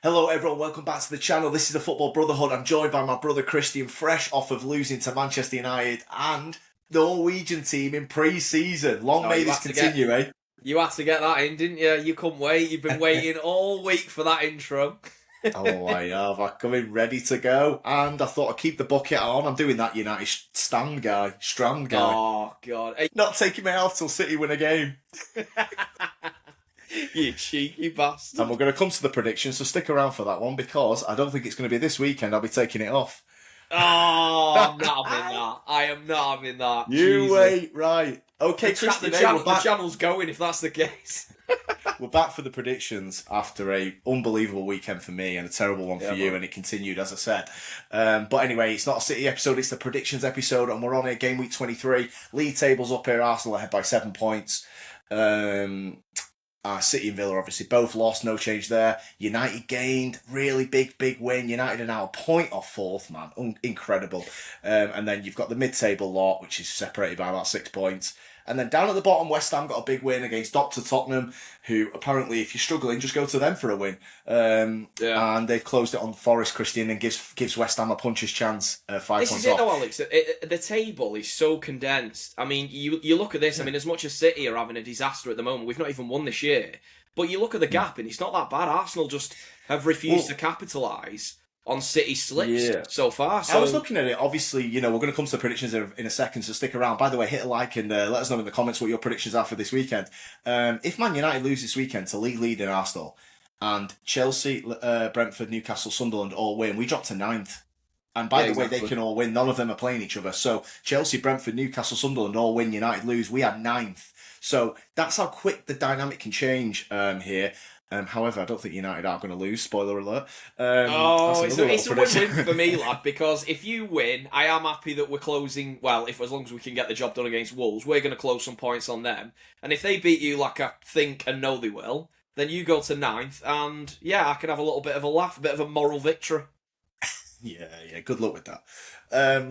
Hello everyone, welcome back to the channel. This is the Football Brotherhood. I'm joined by my brother Christian, fresh off of losing to Manchester United and the Norwegian team in pre-season. Long may this continue, eh? You had to get that in, didn't you? You couldn't wait. You've been waiting all week for that intro. Oh, I have. I come in ready to go, and I thought I'd keep the bucket on. I'm doing that United Strand guy. Oh, God. Hey. Not taking me out till City win a game. You cheeky bastard. And we're going to come to the predictions, so stick around for that one, because I don't think it's going to be this weekend. I'll be taking it off. Oh, I'm not having that. I am not having that. You Jesus. wait, right. Okay, the channel's going if that's the case. We're back for the predictions after a unbelievable weekend for me and a terrible one for you, and it continued, as I said. But anyway, it's not a City episode, it's the predictions episode, and we're on here, game week 23. League table's up here, Arsenal ahead by 7 points. City and Villa obviously both lost, no change there. United gained, really big win. United are now a point off fourth, man. Incredible. And then you've got the mid-table lot, which is separated by about 6 points. And then down at the bottom, West Ham got a big win against Dr. Tottenham, who apparently, if you're struggling, just go to them for a win. And they've closed it on Forest, Christian, and gives West Ham a puncher's chance, 5 points off. This is it though, Alex. The table is so condensed. I mean, you look at this, I mean, as much as City are having a disaster at the moment, we've not even won this year. But you look at the gap, and it's not that bad. Arsenal just have refused to capitalise on City slips so far. So I was looking at it, obviously, we're going to come to the predictions in a second, so stick around. By the way, hit a like and let us know in the comments what your predictions are for this weekend. If Man United lose this weekend to league in Arsenal, and Chelsea, Brentford, Newcastle, Sunderland all win, we drop to 9th. And by the way, they can all win. None of them are playing each other. So Chelsea, Brentford, Newcastle, Sunderland all win, United lose. We are 9th. So that's how quick the dynamic can change here. However, I don't think United are going to lose. Spoiler alert. It's a win-win for me, lad, because if you win, I am happy that we're closing, well, as long as we can get the job done against Wolves, we're going to close some points on them. And if they beat you like I think and know they will, then you go to 9th, and I can have a little bit of a laugh, a bit of a moral victory. Yeah, good luck with that.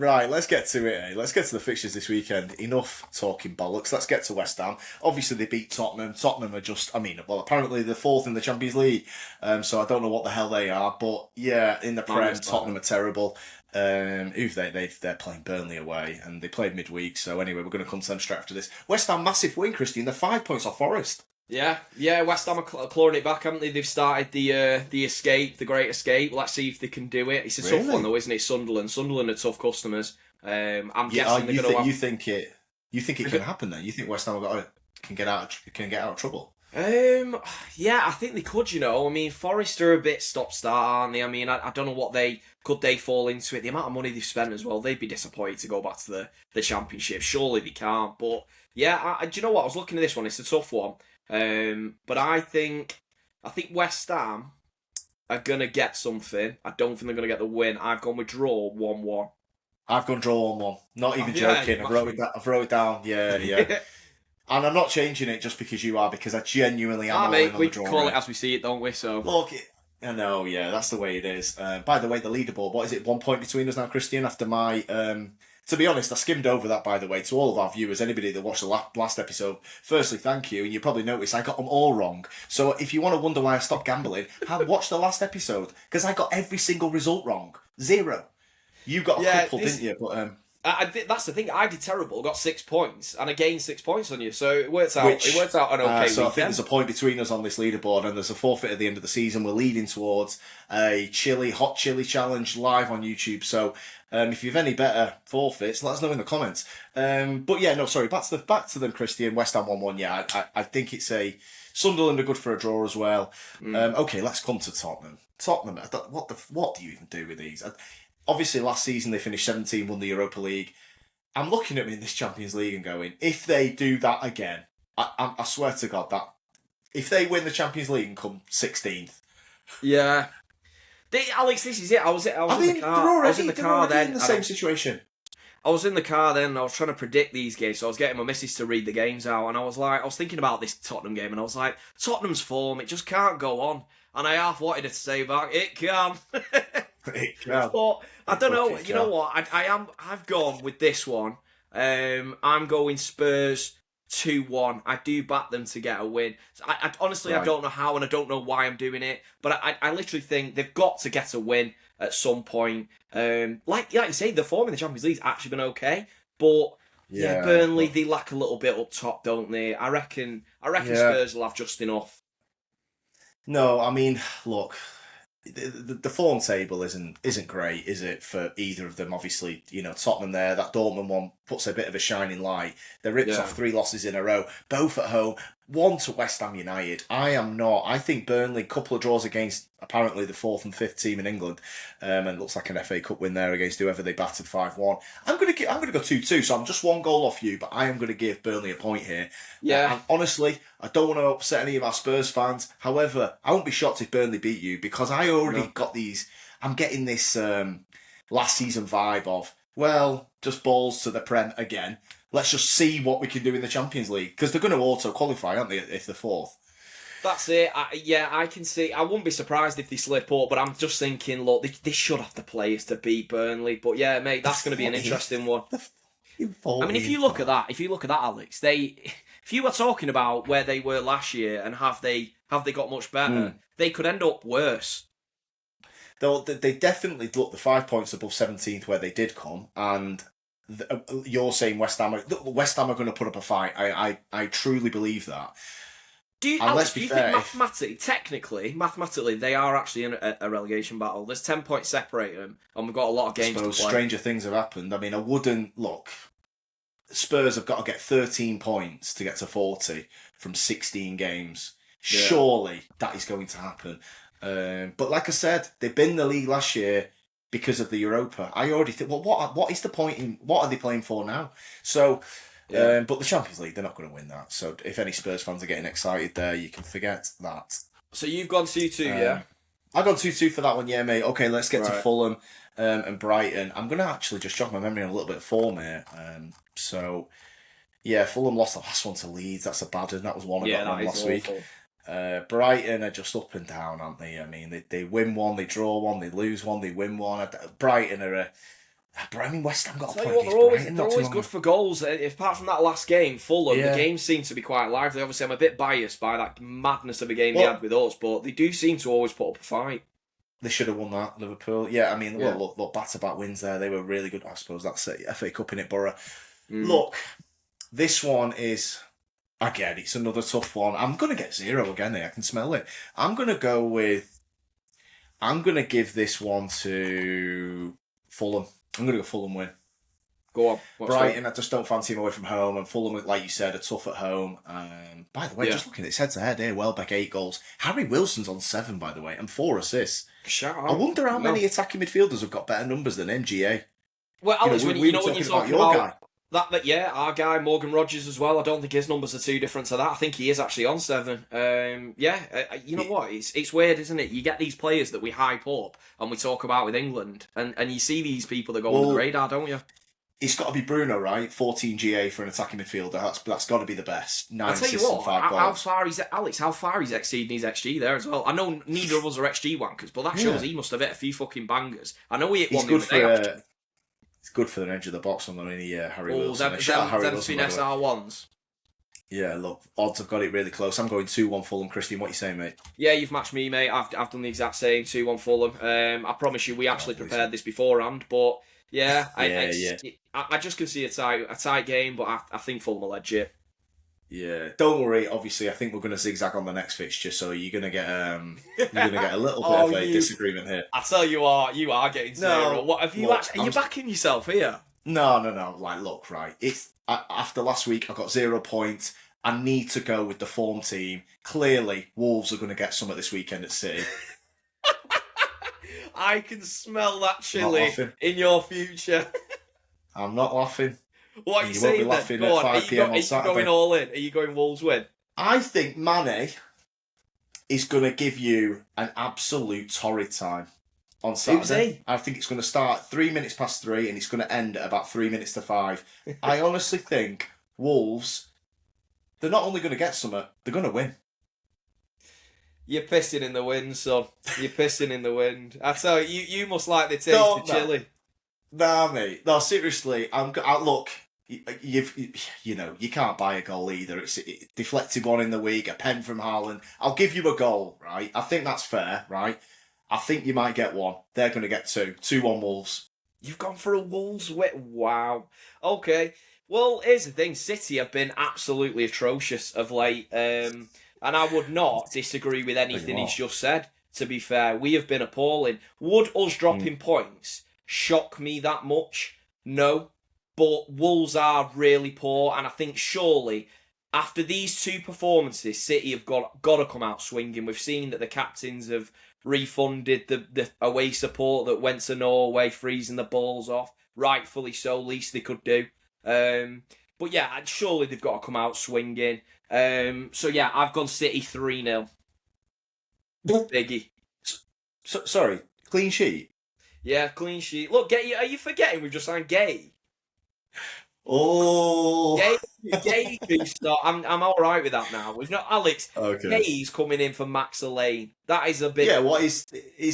Right, let's get to it. Let's get to the fixtures this weekend. Enough talking bollocks. Let's get to West Ham. Obviously, they beat Tottenham. Tottenham are just, apparently they're 4th in the Champions League. So I don't know what the hell they are. But yeah, in the Prem, Tottenham are terrible. They're playing Burnley away, and they played midweek. So anyway, we're going to come to them straight after this. West Ham, massive win, Christian. They're 5 points off Forest. Yeah, West Ham are clawing it back, haven't they? They've started the escape, the great escape. Let's see if they can do it. It's a tough one though, isn't it? Sunderland are tough customers. I'm guessing they're going to. You think it can happen then? You think West Ham can get out of trouble? I think they could. I mean, Forest are a bit stop-start, aren't they? I mean, I don't know what they fall into it. The amount of money they've spent as well, they'd be disappointed to go back to the Championship. Surely they can't. But do you know what? I was looking at this one. It's a tough one. But I think West Ham are gonna get something. I don't think they're gonna get the win. I've gone with draw 1-1. I've gone draw 1-1. Not even joking. I've wrote it down. Yeah. And I'm not changing it just because you are, because I genuinely am. Mate, we call it as we see it, don't we? So look, I know. Yeah, that's the way it is. By the way, the leaderboard. What is it? 1 point between us now, Christian. After my To be honest, I skimmed over that, by the way, to all of our viewers, anybody that watched the last episode. Firstly, thank you. And you probably noticed I got them all wrong. So if you want to wonder why I stopped gambling, watch the last episode, because I got every single result wrong. 0. You got a couple, didn't you? But that's the thing. I did terrible. Got 6 points, and I gained 6 points on you. So it worked out. It worked out an okay weekend. So I think there's a point between us on this leaderboard, and there's a forfeit at the end of the season. We're leading towards a hot chili challenge live on YouTube. So if you've any better forfeits, let us know in the comments. But yeah, no, sorry. Back to them, Christian. West Ham 1-1. Yeah, I think it's a Sunderland are good for a draw as well. Okay, let's come to Tottenham. Tottenham. What do you even do with these? Obviously, last season they finished 17, won the Europa League. I'm looking at them in this Champions League and going, if they do that again, I swear to God that if they win the Champions League and come 16th, yeah. Alex, this is it. I was in the car. I was in the car then. In the same situation. I was in the car then. And I was trying to predict these games, so I was getting my missus to read the games out, and I was thinking about this Tottenham game, and I was like, Tottenham's form, it just can't go on. And I half wanted her to say back, it can. But I don't know. You know what? I've gone with this one. I'm going Spurs 2-1. I do back them to get a win. I honestly, Right. I don't know how and I don't know why I'm doing it, but I literally think they've got to get a win at some point. Like you say, the form in the Champions League's actually been okay, but yeah, Burnley, they lack a little bit up top, don't they? I reckon Spurs will have just enough. No, I mean, look, the form table isn't great, is it, for either of them? Obviously, Tottenham there, that Dortmund one puts a bit of a shining light. They ripped off 3 losses in a row, both at home, 1 to West Ham United. I think Burnley, couple of draws against apparently the 4th and 5th team in England, and it looks like an FA Cup win there against whoever they battered 5-1. I'm gonna go 2-2, so I'm just 1 goal off you, but I am gonna give Burnley a point here. Yeah. And honestly, I don't want to upset any of our Spurs fans. However, I won't be shocked if Burnley beat you, because I already got these. I'm getting this last season vibe of, well, just balls to the Prem again. Let's just see what we can do in the Champions League, because they're going to auto qualify, aren't they, if they're 4th? That's it. I can see. I wouldn't be surprised if they slip up, but I'm just thinking, look, they should have the players to beat Burnley. But yeah, mate, that's going to be an interesting one. I mean, if you look at that, Alex, if you were talking about where they were last year and have they got much better, they could end up worse. They definitely look the 5 points above 17th where they did come, and you're saying West Ham are going to put up a fight. I truly believe that. Do you think mathematically, they are actually in a relegation battle? There's 10 points separating them, and we've got a lot of games to play. Stranger things have happened. I mean, I wouldn't look. Spurs have got to get 13 points to get to 40 from 16 games. Yeah. Surely that is going to happen. But like I said, they've been in the league last year because of the Europa. I already think, well, what is the point in what are they playing for now? So. Yeah. But the Champions League, they're not going to win that. So if any Spurs fans are getting excited there, you can forget that. So you've gone 2-2, yeah? I've gone 2-2 for that one, yeah, mate. Okay, let's get to Fulham and Brighton. I'm going to actually just jog my memory on a little bit of form here. So, yeah, Fulham lost the last one to Leeds. That's a bad one. That was one I got wrong last week. Brighton are just up and down, aren't they? I mean, they win one, they draw one, they lose one, they win one. Brighton are West Ham got a point against Brighton. They're always good for goals. Apart from that last game, Fulham, the games seem to be quite lively. Obviously, I'm a bit biased by that madness of a game they had with us, but they do seem to always put up a fight. They should have won that, Liverpool. Yeah, I mean, look, back-to-back wins there. They were really good. I suppose that's it. FA Cup in it, Borough. Look, this one is, again, it's another tough one. I'm going to get 0 again. I can smell it. I'm going to give this one to Fulham. I'm going to go Fulham win. Go on. Brighton, I just don't fancy him away from home. And Fulham, like you said, are tough at home. By the way, just looking at it, head-to-head here, Welbeck 8 goals. Harry Wilson's on 7, by the way, and 4 assists. Shout out. I wonder how many attacking midfielders have got better numbers than him, GA. Well, Alex, when you're talking about your guy. Our guy, Morgan Rogers as well. I don't think his numbers are too different to that. I think he is actually on 7. You know what? It's weird, isn't it? You get these players that we hype up and we talk about with England, and you see these people that go under the radar, don't you? It's got to be Bruno, right? 14 GA for an attacking midfielder. That's got to be the best. 9 I'll tell you assists what, and 5 goals. How far he's exceeding his XG there as well. I know neither of us are XG wankers, but that shows he must have hit a few fucking bangers. I know he hit one the other day. It's good for the edge of the box on Harry Wilson. Them finesse R1s. Yeah, look, odds have got it really close. I'm going 2-1 Fulham. Christian, what are you saying, mate? Yeah, you've matched me, mate. I've done the exact same, 2-1 Fulham. I promise you, we actually prepared this beforehand, but yeah, I just can see a tight game, but I think Fulham will edge it. Yeah, don't worry. Obviously, I think we're going to zigzag on the next fixture, so you're going to get a little bit of a disagreement here. I tell you are getting 0. What have you? Are you backing yourself here? No. Like, look, right. It's after last week, I got 0 points. I need to go with the form team. Clearly, Wolves are going to get some at this weekend at City. I can smell that chilli in your future. I'm not laughing. What are you saying then? Go on. Are you going all in? Are you going Wolves win? I think Mane is going to give you an absolute torrid time on Saturday. Who's he? I think it's going to start 3 minutes past 3 and it's going to end at about 3 minutes to 5. I honestly think Wolves, they're not only going to get something, they're going to win. You're pissing in the wind, son. You're pissing in the wind. I tell you, you must like the taste of chili. Nah, mate. No, seriously. Look, you can't buy a goal either. It's deflected one in the week, a pen from Haaland. I'll give you a goal, right? I think that's fair, right? I think you might get one. They're going to get two. 2-1 Wolves. You've gone for a Wolves win. Wow. Okay. Well, here's the thing. City have been absolutely atrocious of late. And I would not disagree with anything he's just said, to be fair. We have been appalling. Would us dropping points shock me that much? No. But Wolves are really poor, and I think surely after these two performances, City have got to come out swinging. We've seen that the captains have refunded the away support that went to Norway, freezing the balls off. Rightfully so, least they could do. But yeah, surely they've got to come out swinging. So yeah, I've gone City 3-0. Biggie. Sorry, clean sheet? Yeah, clean sheet. Look, are you forgetting we've just signed Gay? Oh, Gay start. I'm all right with that now. We've not Alex. okay. Gay's coming in for Max Lane. That is a bit. Yeah, what is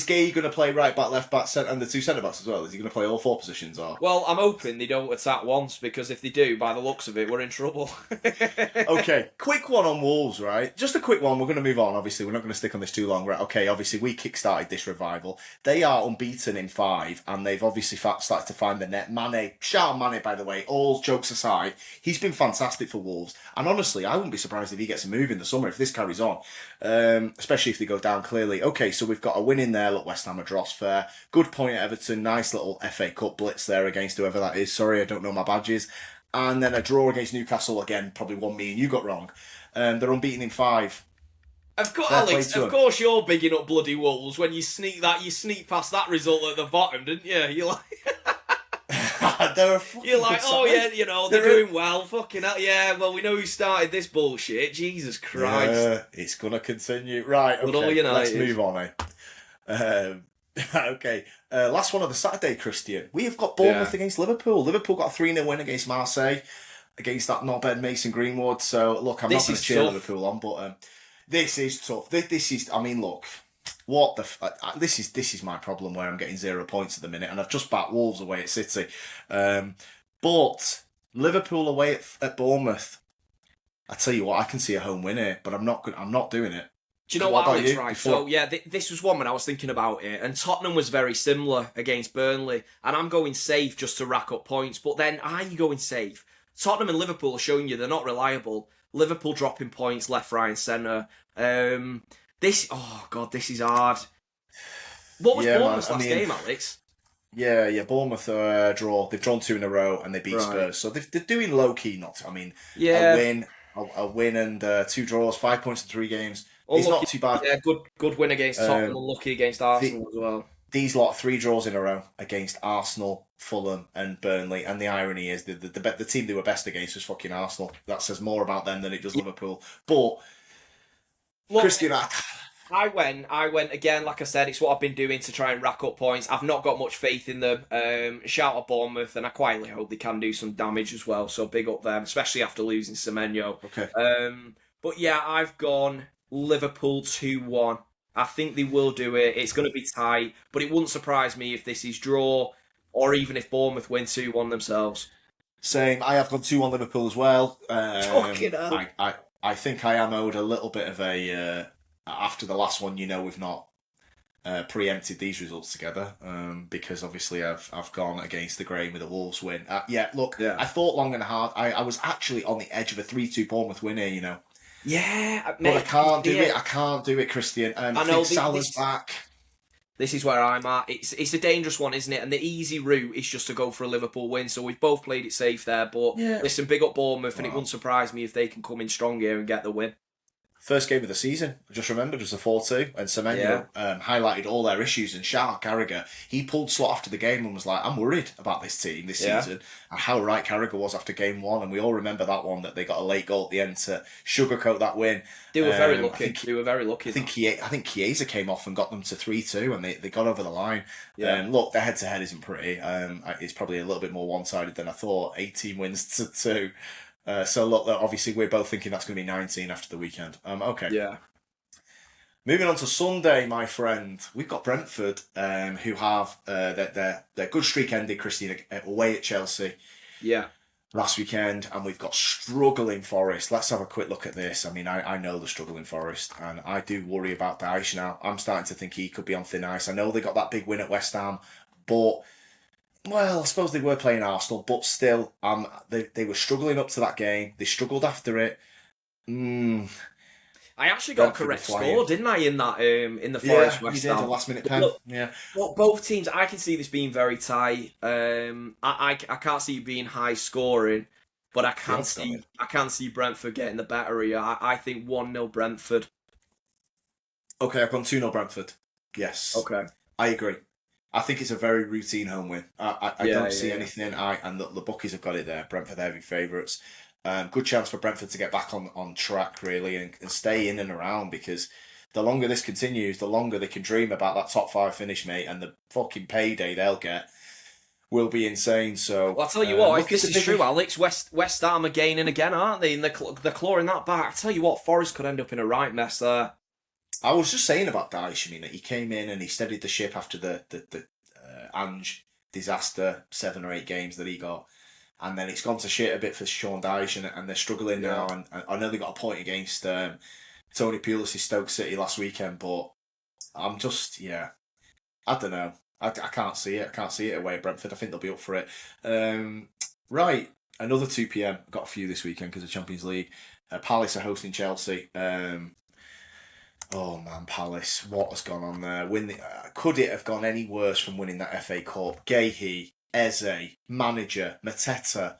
Gay going to play right back, left back, centre, and the two centre backs as well? Is he going to play all 4 positions? Or well, I'm hoping they don't attack once, because if they do, by the looks of it, we're in trouble. Okay, quick one on Wolves, right? Just a quick one. We're going to move on. Obviously, we're not going to stick on this too long, right? Okay, obviously we kick-started this revival. They are unbeaten in 5, and they've obviously started to find the net. Mane, shout out Mane, by the way. All jokes aside, he's been fantastic for Wolves, and honestly, I wouldn't be surprised if he gets a move in the summer if this carries on, especially if they go down clearly. Okay, so we've got a win in there. Look, West Ham are dross, fair. Good point at Everton. Nice little FA Cup blitz there against whoever that is. Sorry, I don't know my badges. And then a draw against Newcastle again. Probably one me and you got wrong. They're unbeaten in 5. Of course, Alex. Of course, you're bigging up bloody Wolves when you sneak past that result at the bottom, didn't you? You're like, you're like, oh yeah, they're doing well. Fucking hell, yeah. Well, we know who started this bullshit. Jesus Christ. Yeah, it's gonna continue. Right. Okay. Let's move on, okay. Last one of the Saturday, Christian. We have got Bournemouth against Liverpool. Liverpool got a 3-0 win against Marseille, against that knobhead Mason Greenwood. So look, I'm not going to cheer Liverpool on, but this is tough. This is. I mean, look. What the? This is my problem where I'm getting 0 points at the minute, and I've just backed Wolves away at City, but Liverpool away at Bournemouth. I tell you what, I can see a home win here, but I'm not doing it. Do you know what, Alex? Right. So yeah, this was one when I was thinking about it, and Tottenham was very similar against Burnley, and I'm going safe just to rack up points. But then, are you going safe? Tottenham and Liverpool are showing you they're not reliable. Liverpool dropping points left, right, and centre. This is hard. What was Bournemouth's last game, Alex? Yeah, Bournemouth draw. They've drawn 2 in a row and they beat Spurs, so they're doing low key. A win and 2 draws, 5 points in 3 games. It's not too bad. Yeah, good win against Tottenham, unlucky against Arsenal as well. These 3 draws in a row against Arsenal, Fulham, and Burnley. And the irony is the team they were best against was fucking Arsenal. That says more about them than it does Liverpool. But look, Christian, I went again. Like I said, it's what I've been doing to try and rack up points. I've not got much faith in them. Shout out Bournemouth, and I quietly hope they can do some damage as well. So big up them, especially after losing Semenyo. Okay. But yeah, I've gone Liverpool 2-1. I think they will do it. It's going to be tight, but it wouldn't surprise me if this is draw, or even if Bournemouth win 2-1 themselves. Same. I have gone 2-1 Liverpool as well. Fucking hell. I think I am owed a little bit of a. After the last one, we've not preempted these results together because obviously I've gone against the grain with a Wolves win. I thought long and hard. I was actually on the edge of a 3-2 Bournemouth win here, Yeah, but I can't do it. I can't do it, Christian. I think Salah's back. This is where I'm at. It's a dangerous one, isn't it? And the easy route is just to go for a Liverpool win. So we've both played it safe there. But listen, big up Bournemouth, and it wouldn't surprise me if they can come in strong here and get the win. First game of the season, I just remembered, was a 4-2, and Semenyo highlighted all their issues, and shout out Carragher. He pulled Slot after the game and was like, I'm worried about this team this season, and how right Carragher was after game 1, and we all remember that one, that they got a late goal at the end to sugarcoat that win. They were very lucky. I think Chiesa came off and got them to 3-2, and they got over the line. Look, their head-to-head isn't pretty. It's probably a little bit more one-sided than I thought, 18 wins to 2. So look, obviously we're both thinking that's going to be 19 after the weekend. Okay. Yeah. Moving on to Sunday, my friend. We've got Brentford, who have their good streak ended, Christine, away at Chelsea. Yeah. last weekend, and we've got struggling Forest. Let's have a quick look at this. I mean, I know the struggling Forest, and I do worry about Dyche now. I'm starting to think he could be on thin ice. I know they got that big win at West Ham, but well, I suppose they were playing Arsenal, but still, they were struggling up to that game. They struggled after it. I actually got a correct score, didn't I, in the Forest West Ham? You did, a last minute pen. Look, yeah. Well, both teams, I can see this being very tight. I can't see it being high scoring, but I can see Brentford getting the better here. I think 1-0 Brentford. Okay, I've gone 2-0 Brentford. Yes. Okay. I agree. I think it's a very routine home win. I don't see anything. And the bookies have got it there. Brentford heavy favourites. Good chance for Brentford to get back on track, really, and stay in and around, because the longer this continues, the longer they can dream about that top 5 finish, mate, and the fucking payday they'll get will be insane. So, well, I'll tell you what, if this is true, Alex, West Ham are gaining again, aren't they? And they're clawing that back. I'll tell you what, Forest could end up in a right mess there. I was just saying about Dyche, I mean, he came in and he steadied the ship after the Ange disaster, 7 or 8 games that he got. And then it's gone to shit a bit for Sean Dyche, and they're struggling now. And I know they got a point against Tony Pulis' Stoke City last weekend, but I'm just, I don't know. I can't see it. I can't see it away at Brentford. I think they'll be up for it. Right, another 2 p.m. Got a few this weekend because of Champions League. Palace are hosting Chelsea. Oh man, Palace, what has gone on there? Could it have gone any worse from winning that FA Cup? Gahey, Eze, manager, Mateta.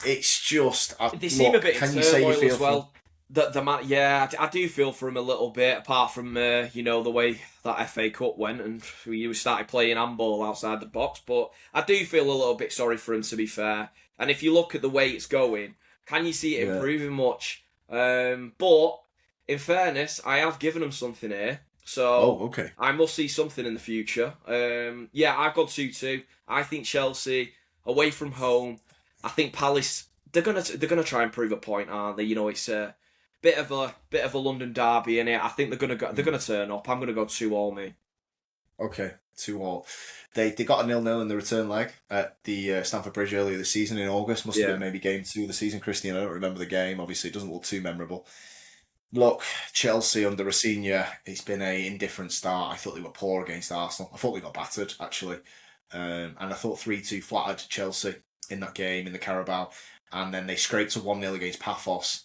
It's just... They seem a bit in turmoil as well. I do feel for him a little bit, apart from, the way that FA Cup went and we started playing handball outside the box, but I do feel a little bit sorry for him, to be fair. And if you look at the way it's going, can you see it improving much? But, in fairness, I have given him something here. So I must see something in the future. I've got 2-2. I think Chelsea away from home. I think Palace they're gonna try and prove a point, aren't they? It's a bit of a London derby in it. I think they're gonna turn up. I'm gonna go 2-2, me. Okay, 2-2. They got a 0-0 in the return leg at the Stamford Bridge earlier this season in August. Must have been maybe game 2 of the season, Christian. I don't remember the game. Obviously, it doesn't look too memorable. Look, Chelsea under a senior, it's been an indifferent start. I thought they were poor against Arsenal. I thought they got battered, actually. And I thought 3-2 flattered Chelsea in that game, in the Carabao. And then they scraped to 1-0 against Paphos.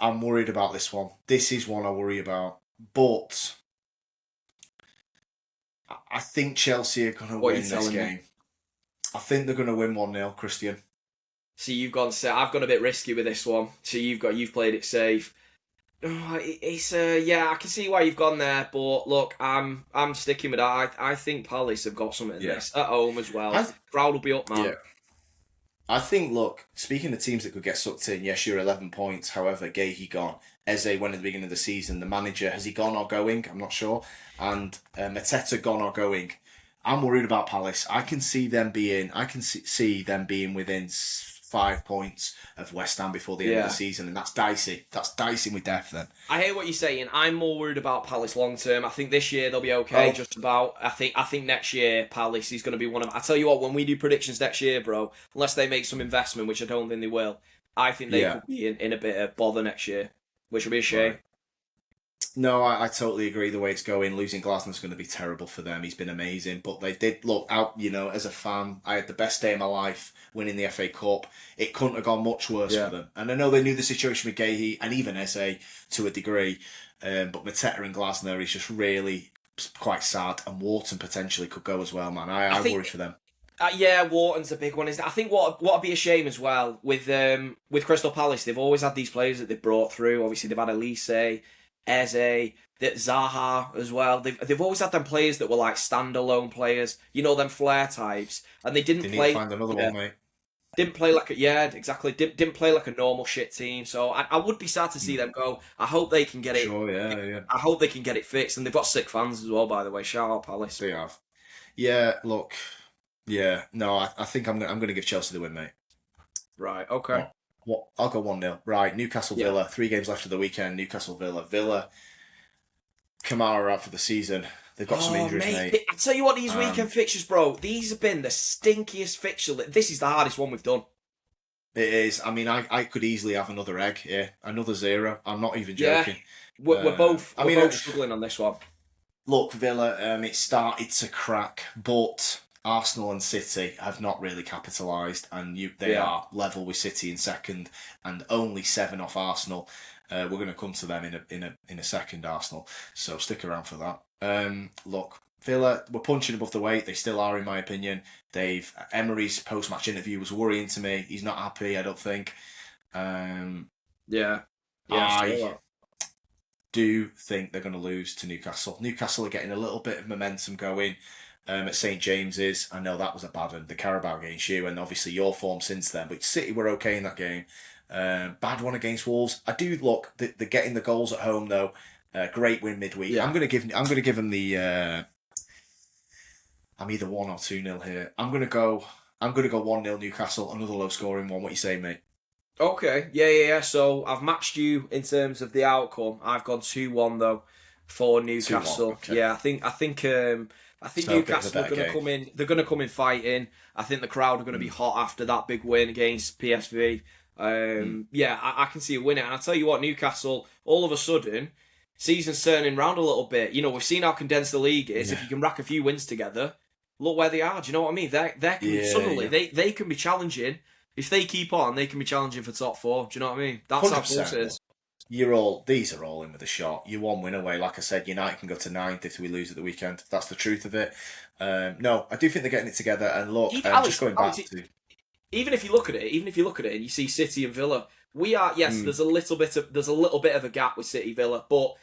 I'm worried about this one. This is one I worry about. But I think Chelsea are going to win this game. I think they're going to win 1-0, Christian. So you've gone. I've gone a bit risky with this one. So you've played it safe. I can see why you've gone there, but look, I'm sticking with that. I think Palace have got something in this at home as well. Crowd will be up, man. Yeah. I think, look, speaking of teams that could get sucked in, yes, you're 11 points. However, Gahey gone. Eze went at the beginning of the season. The manager, has he gone or going? I'm not sure. And Mateta gone or going. I'm worried about Palace. I can see them being within 5 points of West Ham before the end of the season, and that's dicey. That's dicing with death then. I hear what you're saying. I'm more worried about Palace long term. I think this year they'll be okay, just about. I think next year Palace is going to be one of... I tell you what, when we do predictions next year, bro, unless they make some investment, which I don't think they will, I think they could be in a bit of bother next year, which will be a shame. Right. No, I totally agree the way it's going. Losing Glasnow's going to be terrible for them. He's been amazing. But they did look out, as a fan, I had the best day of my life winning the FA Cup. It couldn't have gone much worse for them. And I know they knew the situation with Gahey and even Eze to a degree. But Mateta and Glasnow is just really quite sad. And Wharton potentially could go as well, man. I worry for them. Wharton's a big one. I think what'd be a shame as well with Crystal Palace, they've always had these players that they've brought through. Obviously, they've had Elise, Eze, Zaha as well. They've always had them players that were like standalone players, them flair types, and they didn't play. Need to find another one, mate. Didn't play like exactly. Didn't play like a normal shit team. So I would be sad to see them go. I hope they can get it. Sure, yeah. I hope they can get it fixed, and they've got sick fans as well. By the way, shout out Palace. They have. Yeah, look. Yeah, no, I think I'm going to give Chelsea the win, mate. Right. Okay. What? I'll go 1-0. Right, Newcastle Villa. 3 games left of the weekend. Newcastle Villa. Kamara out for the season. They've got some injuries, mate. I tell you what, these weekend fixtures, bro. These have been the stinkiest fixture. This is the hardest one we've done. It is. I mean, I could easily have another egg here, another 0. I'm not even Yeah, joking. we're both I we're mean, both struggling on this one. look, Villa, it started to crack, but Arsenal and City have not really capitalised, and they Yeah. are level with City in second, and only 7 off Arsenal. We're going to come to them in a second, Arsenal. So stick around for that. Look, Villa were punching above the weight. They still are, in my opinion. Emery's post-match interview was worrying to me. He's not happy, I don't think. Yeah. Yeah. I So, do think they're going to lose to Newcastle. Newcastle are getting a little bit of momentum going at St James's. I know that was a bad one, the Carabao against you, and obviously your form since then. But City were okay in that game. Bad one against Wolves. I do look. They're getting the goals at home though. Great win midweek. Yeah. I'm going to give them the. I'm either 1 or 2-0 here. I'm going to go 1-0 Newcastle. Another low scoring one. What you say, mate? okay. Yeah. So I've matched you in terms of the outcome. I've gone 2-1 though for 2-1. Newcastle. Okay. Yeah. I think So a bit of a Newcastle are better going to game. come in. They're going to come in fighting. I think the crowd are going to be hot after that big win against PSV. Yeah, I can see a winner. And I'll tell you what, Newcastle, all of a sudden, season's turning round a little bit. You know, we've seen how condensed the league is. Yeah. If you can rack a few wins together, look where they are. Do you know what I mean? Suddenly they can be challenging. If they keep on, they can be challenging for top 4. Do you know what I mean? That's how close it is. These are all in with a shot. You're 1 win away. Like I said, United can go to 9th if we lose at the weekend. That's the truth of it. No, I do think they're getting it together. And look, just going back to. Even if you look at it, and you see City and Villa, we are there's a little bit of a gap with City Villa, but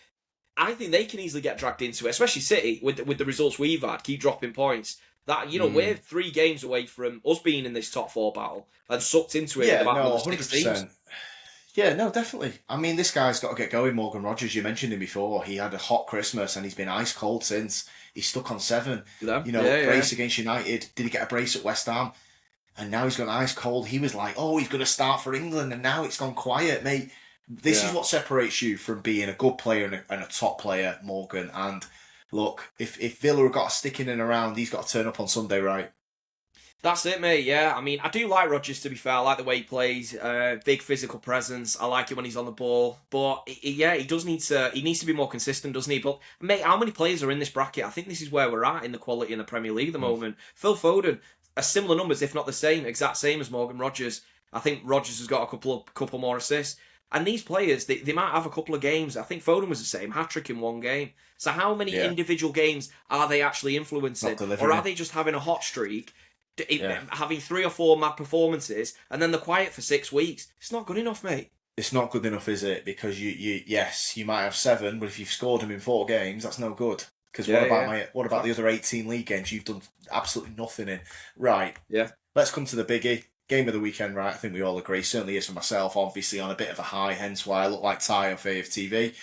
I think they can easily get dragged into it, especially City with the results we've had, keep dropping points. That we're 3 games away from us being in this top 4 battle and sucked into it. Yeah, with about no, another 6 teams. 100%. Yeah, no, definitely. I mean, this guy's got to get going. Morgan Rogers, you mentioned him before. He had a hot Christmas and he's been ice cold since. He's stuck on 7. Yeah. Brace against United. Did he get a brace at West Ham? And now he's gone ice cold. He was like, oh, he's going to start for England, and now it's gone quiet, mate. This is what separates you from being a good player and a top player, Morgan. And look, if Villa have got to stick in and around, he's got to turn up on Sunday, right? That's it, mate. Yeah, I mean, I do like Rodgers, to be fair. I like the way he plays. Big physical presence. I like it when he's on the ball. But he does need to. He needs to be more consistent, doesn't he? But mate, how many players are in this bracket? I think this is where we're at in the quality in the Premier League at the moment. Phil Foden, similar numbers, if not the same, exact same as Morgan Rogers. I think Rogers has got a couple more assists. And these players, they might have a couple of games. I think Foden was the same, hat-trick in 1 game. So how many individual games are they actually influencing? Or are they just having a hot streak, having 3 or 4 mad performances, and then they're quiet for 6 weeks? It's not good enough, mate. It's not good enough, is it? Because you might have 7, but if you've scored them in 4 games, that's no good. Because what about the other 18 league games you've done absolutely nothing in? Right. Yeah. Let's come to the biggie. Game of the weekend, right? I think we all agree. Certainly is for myself, obviously on a bit of a high, hence why I look like Ty off AFTV.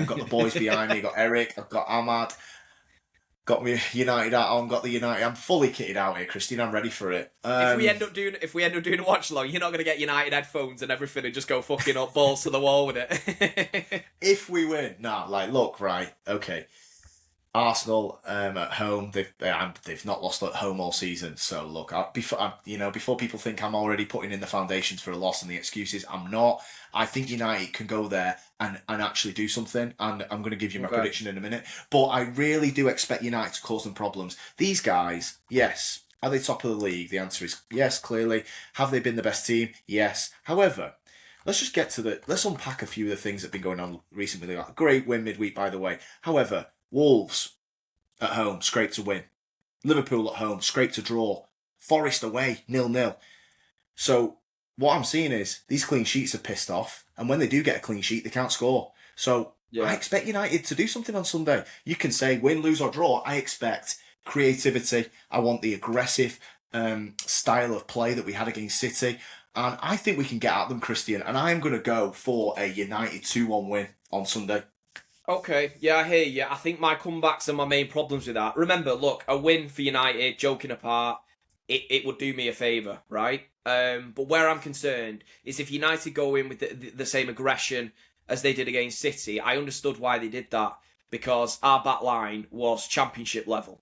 Got the boys behind me, got Eric, I've got Ahmad, got me United hat on, got the United. I'm fully kitted out here, Christine. I'm ready for it. If we end up doing a watch along, you're not going to get United headphones and everything and just go fucking up balls to the wall with it. If we win, look, right, okay. Arsenal at home, they've not lost at home all season. So look, before people think I'm already putting in the foundations for a loss and the excuses, I'm not. I think United can go there and actually do something, and I'm going to give you my prediction in a minute. But I really do expect United to cause them problems. These guys, yes, are they top of the league? The answer is yes, clearly. Have they been the best team? Yes. However, let's unpack a few of the things that have been going on recently. Like a great win midweek, by the way. However, Wolves at home, scraped to win. Liverpool at home, scraped to draw. Forest away, 0-0. So what I'm seeing is these clean sheets are pissed off, and when they do get a clean sheet, they can't score. So I expect United to do something on Sunday. You can say win, lose or draw. I expect creativity. I want the aggressive style of play that we had against City. And I think we can get at them, Christian. And I'm going to go for a United 2-1 win on Sunday. Okay, yeah, I hear you. I think my comebacks are my main problems with that. Remember, look, a win for United, joking apart, it would do me a favour, right? But where I'm concerned is if United go in with the same aggression as they did against City, I understood why they did that, because our back line was championship level.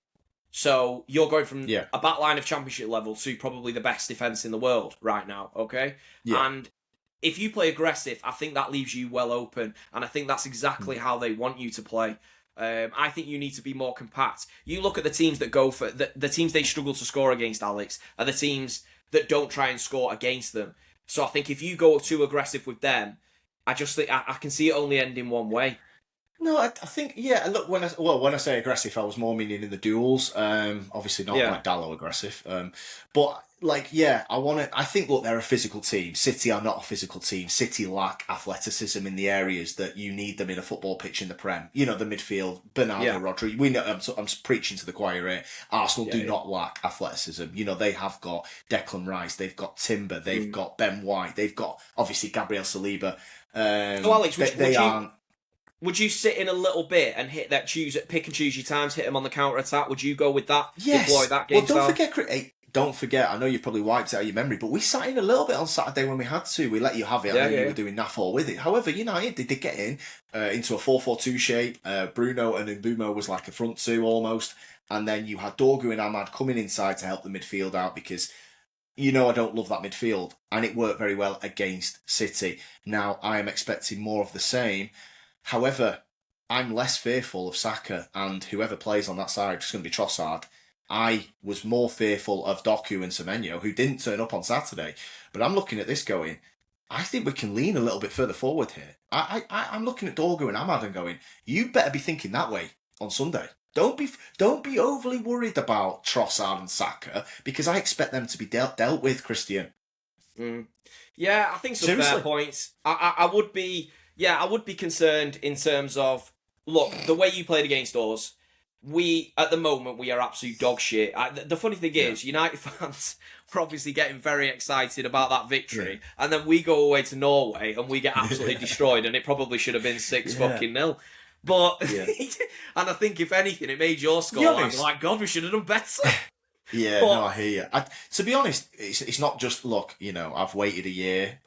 So you're going from Yeah. a back line of championship level to probably the best defence in the world right now, okay? Yeah. And if you play aggressive, I think that leaves you well open, and I think that's exactly how they want you to play. I think you need to be more compact. You look at the teams that go for the teams they struggle to score against, Alex, are the teams that don't try and score against them. So I think if you go too aggressive with them, I just think I can see it only ending one way. No, I think yeah. Look, when I say aggressive, I was more meaning in the duels. Obviously not Yeah. like Dallo aggressive. But like yeah, I think look, they're a physical team. City are not a physical team. City lack athleticism in the areas that you need them in a football pitch in the Prem. You know, the midfield, Bernardo, Yeah. Rodri. We know. I'm preaching to the choir here. Arsenal Yeah, do yeah. not lack athleticism. You know, they have got Declan Rice. They've got Timber. They've got Ben White. They've got obviously Gabriel Saliba. So Alex, They aren't. would you sit in a little bit and hit that pick and choose your times, hit them on the counter attack? Would you go with that? Yes. Deploy that game Well, don't style? forget. Don't forget. I know you probably wiped it out of your memory, but we sat in a little bit on Saturday when we had to. We let you have it. Yeah, I know yeah. you were doing naff all with it. However, United they did get in into a 4-4-2 shape. Bruno and Mbumo was like a front two almost, and then you had Dorgu and Ahmad coming inside to help the midfield out because. You know I don't love that midfield, and it worked very well against City. Now I am expecting more of the same. However, I'm less fearful of Saka and whoever plays on that side. It's going to be Trossard. I was more fearful of Doku and Semenyo, who didn't turn up on Saturday. But I'm looking at this going, I think we can lean a little bit further forward here. I'm looking at Dorgu and Ahmad and going, you better be thinking that way on Sunday. Don't be overly worried about Trossard and Saka because I expect them to be dealt with, Christian. Yeah, I think some Seriously? fair points. I would be concerned in terms of look the way you played against us. We at the moment we are absolute dog shit. The funny thing is, United fans were obviously getting very excited about that victory, and then we go away to Norway and we get absolutely destroyed, and it probably should have been 6-0. But and I think if anything, it made your scoreline like God, we should have done better. Yeah, no, I hear you. To be honest, it's not just look. You know, I've waited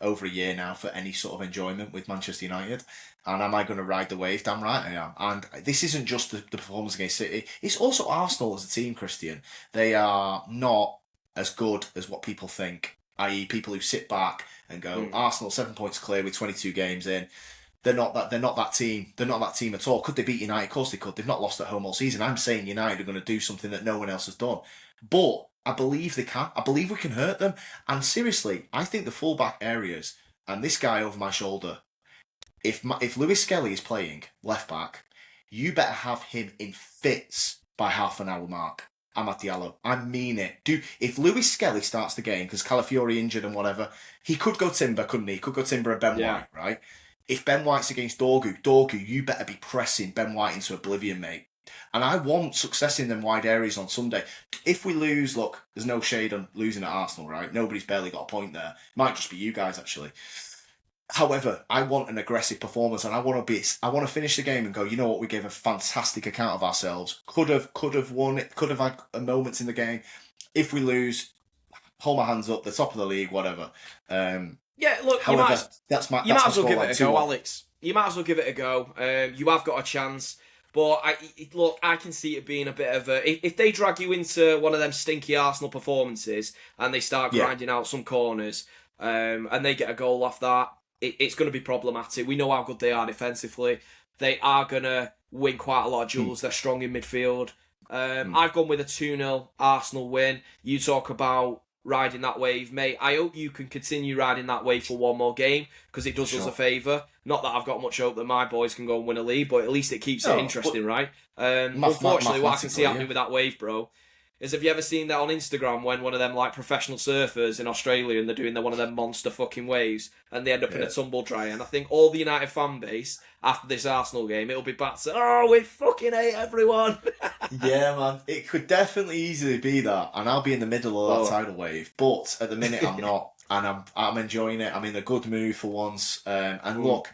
over a year now for any sort of enjoyment with Manchester United, and am I going to ride the wave? Damn right I am. And this isn't just the performance against City; it's also Arsenal as a team. Christian, they are not as good as what people think. I.e., people who sit back and go, Arsenal 7 points clear with 22 games in. They're not that team. They're not that team at all. Could they beat United? Of course they could. They've not lost at home all season. I'm saying United are going to do something that no one else has done. But I believe they can. I believe we can hurt them. And seriously, I think the fullback areas and this guy over my shoulder. If Lewis Skelly is playing left back, you better have him in fits by half an hour mark. Amad Diallo. I mean it. If Lewis Skelly starts the game because Calafiori injured and whatever, he could go Timber, couldn't he? He could go Timber and Ben White, right? If Ben White's against Dorgu, you better be pressing Ben White into oblivion, mate. And I want success in them wide areas on Sunday. If we lose, look, there's no shade on losing at Arsenal, right? Nobody's barely got a point there. Might just be you guys, actually. However, I want an aggressive performance, and I want to finish the game and go, you know what, we gave a fantastic account of ourselves. Could have won it, could have had moments in the game. If we lose, hold my hands up, the top of the league, whatever. Yeah, look, however, you might as well give it a go, Alex. You might as well give it a go. You have got a chance. But I can see it being a bit of a... If they drag you into one of them stinky Arsenal performances and they start grinding out some corners and they get a goal off that, it's going to be problematic. We know how good they are defensively. They are going to win quite a lot of duels. They're strong in midfield. I've gone with a 2-0 Arsenal win. You talk about riding that wave, mate. I hope you can continue riding that wave for one more game because it does us a favour. Not that I've got much hope that my boys can go and win a league, but at least it keeps it interesting, right? Unfortunately, what I can see happening with that wave, bro, is have you ever seen that on Instagram when one of them like professional surfers in Australia and they're doing one of them monster fucking waves and they end up in a tumble dry? And I think all the United fan base after this Arsenal game, it'll be back to, we fucking hate everyone. Yeah, man. It could definitely easily be that. And I'll be in the middle of that tidal wave. But at the minute, I'm not. And I'm enjoying it. I'm in a good mood for once. And look,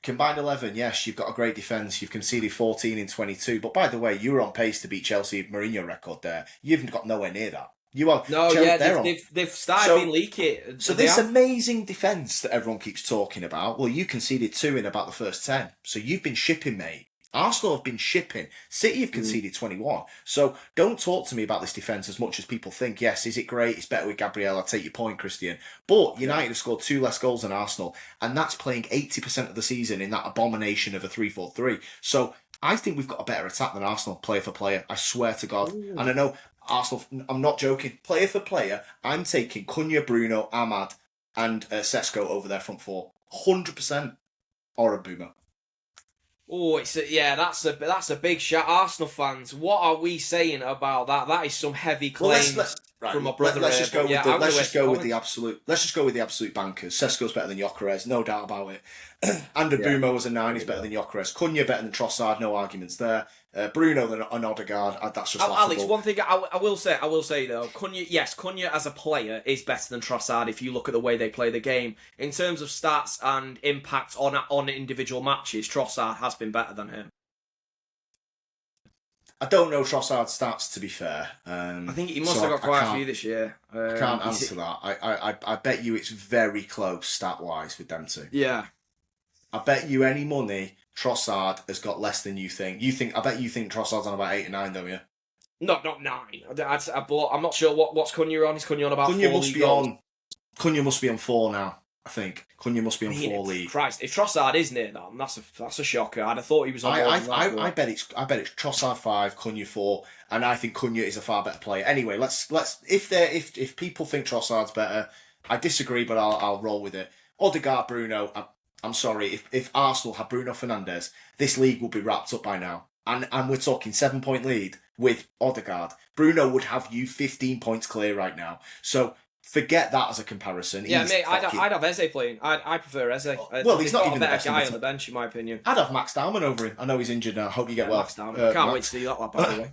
combined 11, yes, you've got a great defence. You've conceded 14 in 22. But by the way, you were on pace to beat Chelsea Mourinho record there. You've got nowhere near that. You are. No, they've started being leaky. So this amazing defence that everyone keeps talking about, well, you conceded 2 in about the first 10. So you've been shipping, mate. Arsenal have been shipping. City have conceded 21. So don't talk to me about this defence as much as people think. Yes, is it great? It's better with Gabriel. I take your point, Christian. But United have scored 2 less goals than Arsenal, and that's playing 80% of the season in that abomination of a 3-4-3. So I think we've got a better attack than Arsenal, player for player. I swear to God. Ooh. And I know Arsenal, I'm not joking. Player for player, I'm taking Cunha, Bruno, Ahmad, and Sesko over their front four. 100%. Or a Boomer. Oh, that's a big shot. Arsenal fans, what are we saying about that? That is some heavy claims from my brother. Let's just go with the absolute bankers. Sesko's better than Gyökeres, no doubt about it. And Bumo as a 9 is better than Gyökeres. Cunha better than Trossard, no arguments there. Bruno and Odegaard, that's just laughable. Alex, one thing I will say though, Cunha as a player is better than Trossard if you look at the way they play the game. In terms of stats and impact on individual matches, Trossard has been better than him. I don't know Trossard's stats, to be fair. I think he must have got quite a few this year. I can't answer that. I bet you it's very close stat-wise with them two. Yeah. I bet you any money Trossard has got less than you think. I bet you think Trossard's on about 8 or 9, don't you? Not 9. I'm not sure what's Cunha on. Is Cunha on about 4 Cunha must be on 4 now, I think. Cunha must be on 4 league. Christ, if Trossard is near that, that's a shocker. I'd have thought he was on I bet it's Trossard 5, Cunha 4, and I think Cunha is a far better player. Anyway, let's if people think Trossard's better, I disagree, but I'll roll with it. Odegaard, Bruno, I'm sorry, if Arsenal had Bruno Fernandes, this league would be wrapped up by now. And we're talking 7-point lead with Odegaard. Bruno would have you 15 points clear right now. So forget that as a comparison. Yeah, mate, I'd have Eze playing. I prefer Eze. Well, he's not even a better guy on the bench, in my opinion. I'd have Max Dowman over him. I know he's injured now. I hope you get well. Max Dowman. Can't wait to see that lad, by the way.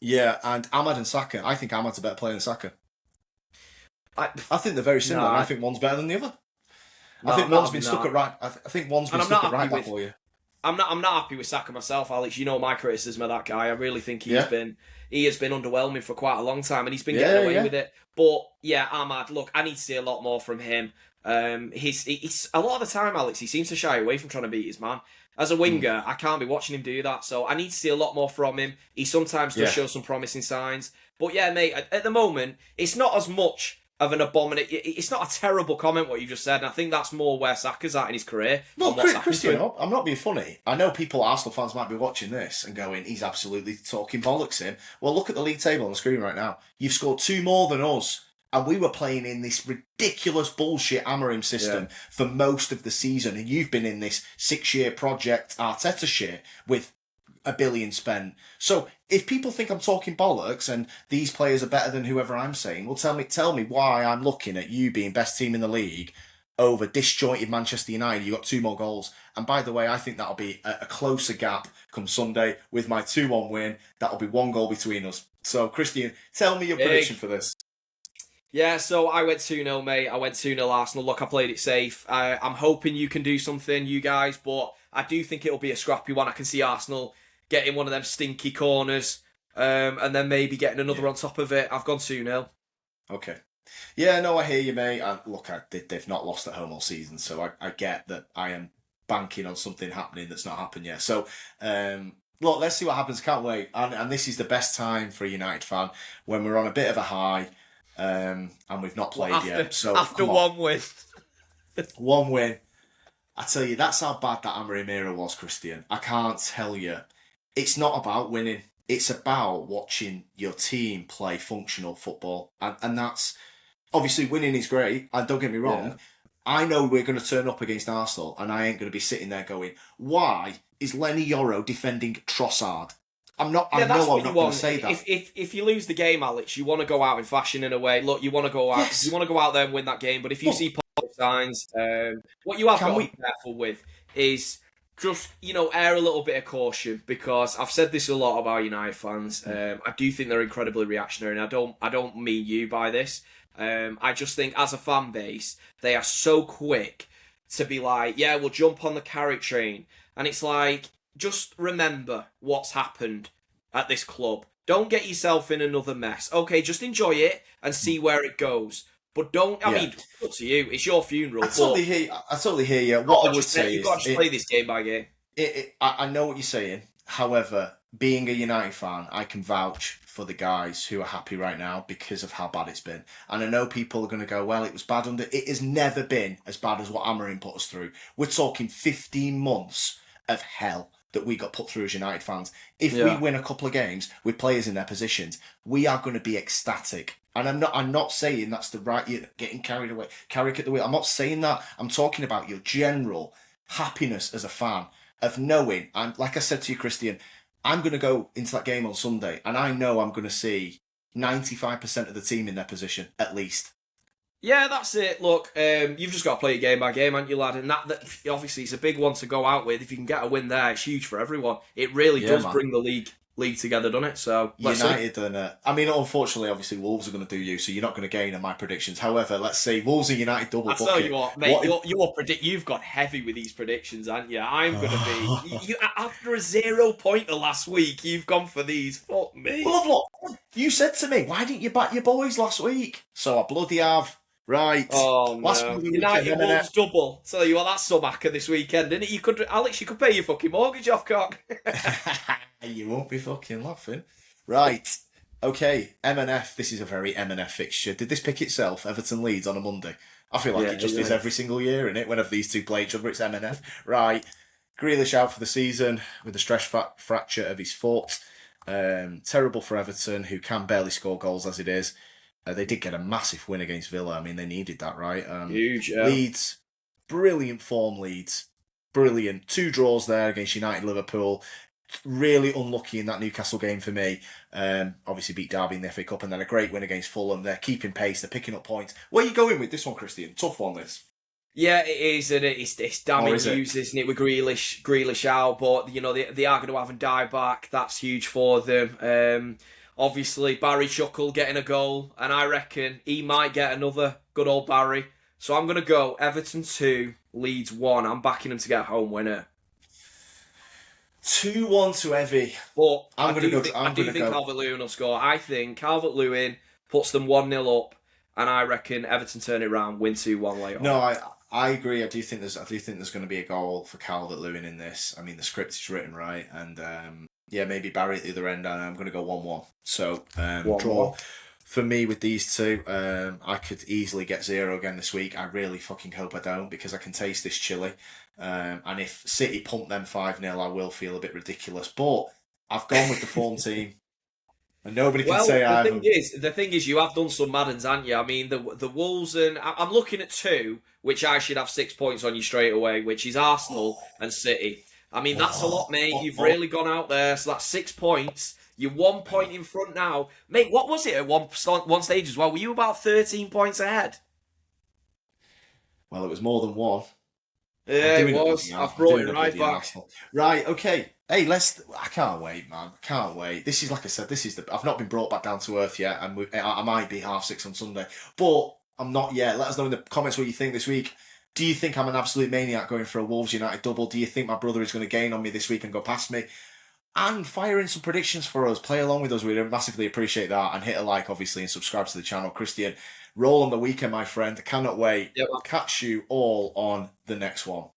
Yeah, and Ahmad and Saka. I think Ahmad's a better player than Saka. I think they're very similar. I think one's better than the other. I think one's been stuck at right. I think one's been stuck at right back for you. I'm not happy with Saka myself, Alex. You know my criticism of that guy. I really think he has been underwhelming for quite a long time, and he's been getting away with it. But yeah, Ahmad, look, I need to see a lot more from him. He's a lot of the time, Alex, he seems to shy away from trying to beat his man. As a winger, I can't be watching him do that, so I need to see a lot more from him. He sometimes does show some promising signs. But yeah, mate, at the moment, it's not as much of an abomination. It's not a terrible comment what you just said, and I think that's more where Saka's at in his career. No, Christian, I'm not being funny. I know Arsenal fans might be watching this and going, he's absolutely talking bollocks in. Well, look at the league table on the screen right now. You've scored 2 more than us, and we were playing in this ridiculous bullshit Amorim system for most of the season, and you've been in this 6-year project Arteta shit with $1 billion spent. So if people think I'm talking bollocks and these players are better than whoever I'm saying, well, tell me why I'm looking at you being best team in the league over disjointed Manchester United. You got 2 more goals, and by the way, I think that'll be a closer gap come Sunday with my 2-1 win. That'll be 1 goal between us. So Christian, tell me your prediction for this. Yeah, so I went 2-0, mate. I went 2-0 Arsenal. Look, I played it safe. I'm hoping you can do something, you guys, but I do think it'll be a scrappy one. I can see Arsenal getting one of them stinky corners, and then maybe getting another on top of it. I've gone 2-0. Okay. Yeah, no, I hear you, mate. They've not lost at home all season, so I get that I am banking on something happening that's not happened yet. So, look, let's see what happens. Can't wait. And this is the best time for a United fan, when we're on a bit of a high, and we've not played yet. So after 1 win. 1 win. I tell you, that's how bad that Amorim era was, Christian. I can't tell you. It's not about winning. It's about watching your team play functional football. And that's... Obviously, winning is great. And don't get me wrong. Yeah. I know we're going to turn up against Arsenal, and I ain't going to be sitting there going, why is Lenny Yoro defending Trossard? I'm not going to say that. If you lose the game, Alex, you want to go out in fashion in a way. Look, you want to go out. Yes. You want to go out there and win that game. But if you see positive signs, what you have got to be careful with is just, err a little bit of caution, because I've said this a lot about United fans. I do think they're incredibly reactionary, and I don't mean you by this. I just think as a fan base, they are so quick to be like, yeah, we'll jump on the carrot train. And it's like, just remember what's happened at this club. Don't get yourself in another mess. Okay, just enjoy it and see where it goes. But don't, I mean, it's up to you. It's your funeral. I totally hear you. What I would say is... You've got to just play this game by game. I know what you're saying. However, being a United fan, I can vouch for the guys who are happy right now because of how bad it's been. And I know people are going to go, well, it was bad under... It has never been as bad as what Amorim put us through. We're talking 15 months of hell that we got put through as United fans. If we win a couple of games with players in their positions, we are going to be ecstatic. And I'm not saying that's the right... You're getting carried away, carried at the wheel. I'm not saying that. I'm talking about your general happiness as a fan of knowing, and like I said to you, Christian, I'm going to go into that game on Sunday, and I know I'm going to see 95% of the team in their position, at least. Yeah, that's it. Look, you've just got to play it game by game, haven't you, lad? And that obviously it's a big one to go out with. If you can get a win there, it's huge for everyone. It really does bring the league together, doesn't it? So United and I mean, unfortunately, obviously Wolves are going to do you, so you're not going to gain on my predictions. However, let's say Wolves and United double bucket. I tell you what, mate, you've gone heavy with these predictions, haven't you? I'm going to be you after a 0-pointer last week. You've gone for these. Fuck me. Well, look, you said to me, why didn't you back your boys last week? So I bloody have. Right. Oh no. United Wolves double. Tell you what, that's some hacker this weekend, isn't it? Alex, you could pay your fucking mortgage off, cock. You won't be fucking laughing. Right. Okay. M&F. This is a very M&F fixture. Did this pick itself? Everton Leeds on a Monday. I feel like it just is every single year, innit? Whenever these two play each other, it's M&F. Right. Grealish out for the season with a stress fracture of his foot. Terrible for Everton, who can barely score goals as it is. They did get a massive win against Villa. I mean, they needed that, right? Huge, yeah. Leeds, brilliant form, Leeds. Brilliant. 2 draws there against United, Liverpool. Really unlucky in that Newcastle game for me. Obviously beat Derby in the FA Cup and then a great win against Fulham. They're keeping pace. They're picking up points. Where are you going with this one, Christian? Tough one, this. Yeah, it is, and it's damning news, isn't it, with Grealish out, but, you know, they are going to have him die back. That's huge for them. Obviously, Barry Chuckle getting a goal, and I reckon he might get another. Good old Barry. So I'm going to go Everton 2, Leeds 1. I'm backing them to get a home winner. 2-1 to Evie. But I do think Calvert-Lewin will score. I think Calvert-Lewin puts them 1-0 up, and I reckon Everton turn it around, win 2-1 later. No, I agree. I do think there's going to be a goal for Calvert-Lewin in this. I mean, the script is written right, and maybe Barry at the other end, and I'm going to go 1-1. So draw for me with these two. I could easily get 0 again this week. I really fucking hope I don't, because I can taste this chili. And if City pump them 5-0, I will feel a bit ridiculous. But I've gone with the form team. And nobody can say I haven't. The thing is, you have done some Maddens, haven't you? I mean, the Wolves, and I'm looking at 2, which I should have 6 points on you straight away, which is Arsenal and City. I mean, that's a lot, mate. You've really gone out there. So that's 6 points. You're 1 point in front now. Mate, what was it at one stage as well? Were you about 13 points ahead? Well, it was more than 1. Yeah, it was. I've brought it right back. Right, okay. Hey, I can't wait, man. I can't wait. This is, like I said, I've not been brought back down to earth yet, and I might be 6:30 on Sunday, but I'm not yet. Let us know in the comments what you think this week. Do you think I'm an absolute maniac going for a Wolves United double? Do you think my brother is going to gain on me this week and go past me? And fire in some predictions for us. Play along with us. We'd massively appreciate that. And hit a like, obviously, and subscribe to the channel. Christian, roll on the weekend, my friend. I cannot wait. Yep. I'll catch you all on the next one.